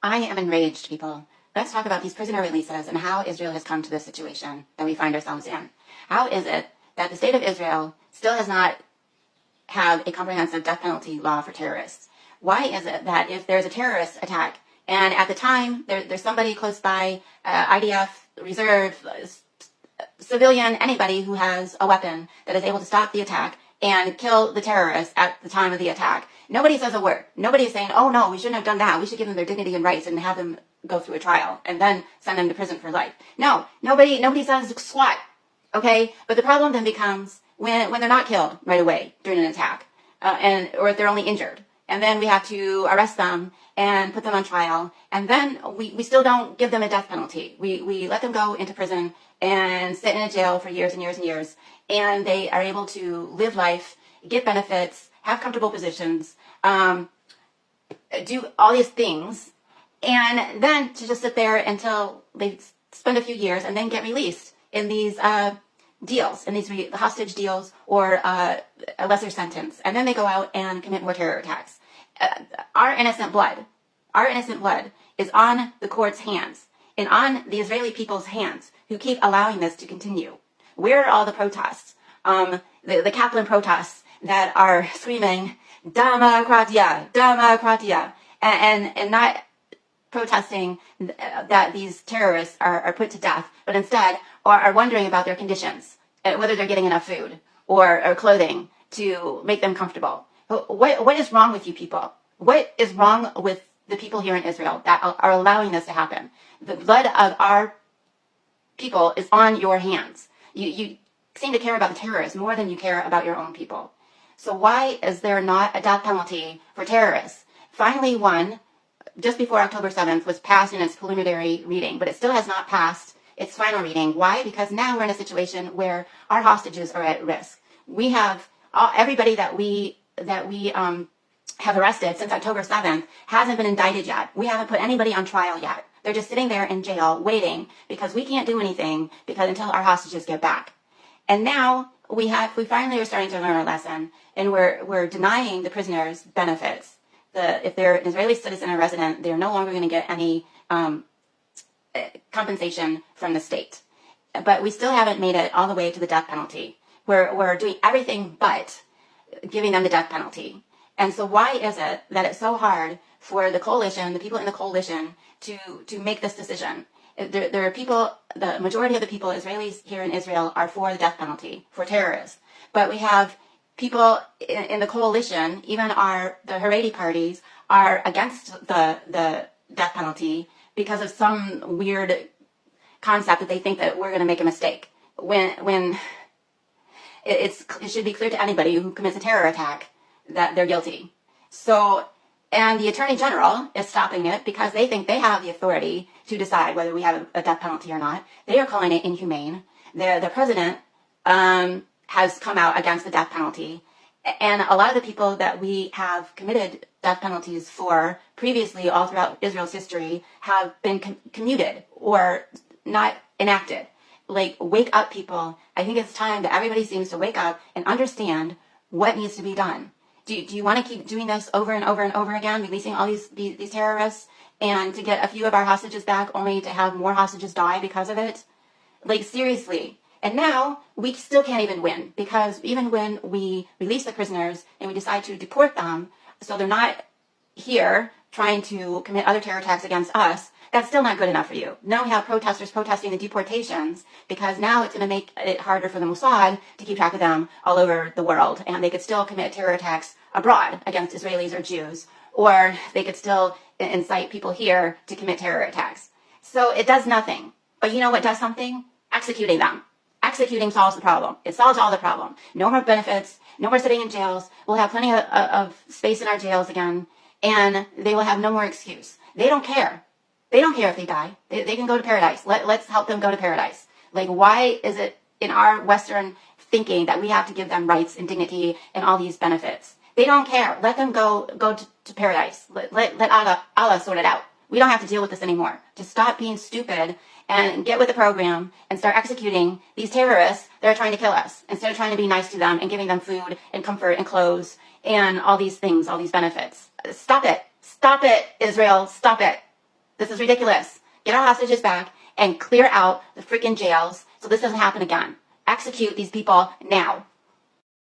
I am enraged, people. Let's talk about these prisoner releases and how Israel has come to this situation that we find ourselves in. How is it that the state of Israel still has not have a comprehensive death penalty law for terrorists? Why is it that if there's a terrorist attack and at the time there's somebody close by, IDF, reserve, civilian, anybody who has a weapon that is able to stop the attack and kill the terrorists at the time of the attack, nobody says a word. Nobody is saying, oh no, we shouldn't have done that. We should give them their dignity and rights and have them go through a trial and then send them to prison for life. No, nobody says squat. Okay? But the problem then becomes when they're not killed right away during an attack, or if they're only injured. And then we have to arrest them and put them on trial. And then we still don't give them a death penalty. We let them go into prison and sit in a jail for years and years and years. And they are able to live life, get benefits, have comfortable positions, do all these things. And then to just sit there until they spend a few years and then get released in these deals, in these hostage deals or a lesser sentence. And then they go out and commit more terror attacks. Our innocent blood is on the court's hands and on the Israeli people's hands who keep allowing this to continue. Where are all the protests? The Kaplan protests that are screaming, Demokratia, Demokratia, and not protesting that these terrorists are put to death, but instead are wondering about their conditions, whether they're getting enough food or clothing to make them comfortable. What is wrong with you people? What is wrong with the people here in Israel that are allowing this to happen? The blood of our people is on your hands. You seem to care about the terrorists more than you care about your own people. So why is there not a death penalty for terrorists? Finally, one, just before October 7th, was passed in its preliminary reading, but it still has not passed its final reading. Why? Because now we're in a situation where our hostages are at risk. We have everybody that we have arrested since October 7th hasn't been indicted yet. We haven't put anybody on trial yet. They're just sitting there in jail waiting because we can't do anything until our hostages get back. And now we finally are starting to learn our lesson, and we're denying the prisoners benefits. If they're an Israeli citizen or resident, they're no longer going to get any compensation from the state. But we still haven't made it all the way to the death penalty. We're doing everything but giving them the death penalty. And so why is it that it's so hard for the coalition, the people in the coalition, to make this decision? There are people, the majority of the people, Israelis here in Israel, are for the death penalty, for terrorists. But we have people in the coalition, even the Haredi parties, are against the death penalty because of some weird concept that they think that we're going to make a mistake. When it should be clear to anybody who commits a terror attack that they're guilty. So, and the Attorney General is stopping it because they think they have the authority to decide whether we have a death penalty or not. They are calling it inhumane. The president has come out against the death penalty. And a lot of the people that we have committed death penalties for previously all throughout Israel's history have been commuted or not enacted. Like, wake up, people. I think it's time that everybody seems to wake up and understand what needs to be done. Do you want to keep doing this over and over and over again, releasing all these terrorists, and to get a few of our hostages back only to have more hostages die because of it? Like, seriously. And now we still can't even win, because even when we release the prisoners and we decide to deport them so they're not here trying to commit other terror attacks against us, that's still not good enough for you. Now we have protesters protesting the deportations because now it's going to make it harder for the Mossad to keep track of them all over the world. And they could still commit terror attacks abroad against Israelis or Jews, or they could still incite people here to commit terror attacks. So it does nothing. But you know what does something? Executing them. Executing solves the problem. It solves all the problem. No more benefits. No more sitting in jails. We'll have plenty of space in our jails again. And they will have no more excuse. They don't care. They don't care if they die. They can go to paradise. Let's help them go to paradise. Like, why is it in our Western thinking that we have to give them rights and dignity and all these benefits? They don't care. Let them go to paradise. Let Allah sort it out. We don't have to deal with this anymore. Just stop being stupid and get with the program and start executing these terrorists that are trying to kill us, instead of trying to be nice to them and giving them food and comfort and clothes and all these things, all these benefits. Stop it. Stop it, Israel. Stop it. This is ridiculous. Get our hostages back and clear out the freaking jails so this doesn't happen again. Execute these people now.